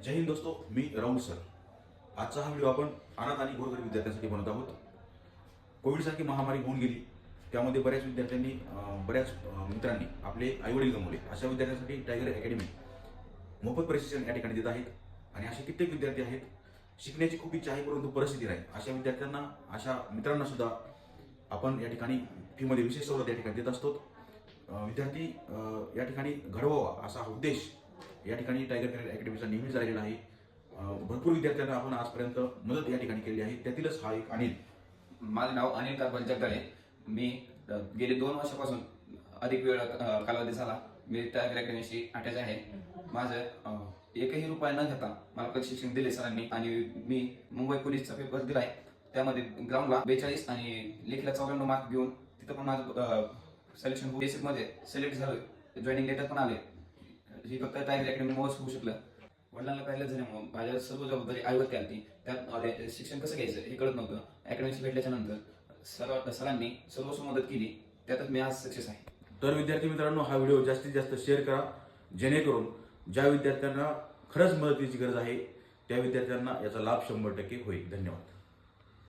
जय हिंद दोस्तों, मी राहुल सर। आजचा हा व्हिडिओ आपण अनाथ आणि गोरगरीब विद्यार्थ्यांसाठी बनवत आहोत। कोविडसारखी महामारी होऊन गेली, त्यामध्ये बऱ्याच विद्यार्थ्यांनी बऱ्याच मित्रांनी आपले आईवडील गमावले। अशा विद्यार्थ्यांसाठी टायगर अकॅडमी मोफत प्रशिक्षण या ठिकाणी देत आहेत आणि असे कित्येक विद्यार्थी आहेत, शिकण्याची खूप इच्छा आहे परंतु परिस्थिती नाही। अशा विद्यार्थ्यांना, अशा मित्रांना सुद्धा आपण या ठिकाणी फीमध्ये विशेष सवलत या ठिकाणी देत असतो। विद्यार्थी या ठिकाणी घडवावा असा उद्देश या ठिकाणी टायगर अकॅडमीचा नेहमीच राहिलेला आहे। भरपूर विद्यार्थ्यांना आपण आजपर्यंत मदत या ठिकाणी केली आहे, त्यातीलच हा एक अनिल। माझं नाव अनिल कारभार जगदाळे। मी गेले 2 वर्षापासून अधिक वेळ कालावधी झाला मी टायगर अकॅडमीशी अटॅच आहे। माझं एकही रुपया न घेता मला प्रशिक्षण दिले सरांनी आणि मी मुंबई पोलीसचा पेपर दिलाय। त्यामध्ये ग्राउंडला 42 आणि लेखीला 94 मार्क घेऊन तिथं पण माझं सिलेक्शन होऊ, बेसिकमध्ये सिलेक्ट झालं, जॉईनिंग लेटर पण आले। ही फक्त टायगर अकॅडमीमुळेच होऊ शकलं। वडिलांना पहिलं झाल्यामुळे माझ्या सर्व जबाबदारी आईवरती आली। त्यात शिक्षण कसं घ्यायचं हे कळत नव्हतं। अकॅडमीशी भेटल्याच्या नंतर सरांनी सर्वस्व मदत केली, त्यातच मी आज सक्सेस आहे। तर विद्यार्थी मित्रांनो, हा व्हिडिओ जास्तीत जास्त शेअर करा, जेणेकरून ज्या विद्यार्थ्यांना खरंच मदतीची गरज आहे त्या विद्यार्थ्यांना याचा लाभ 100% होईल। धन्यवाद।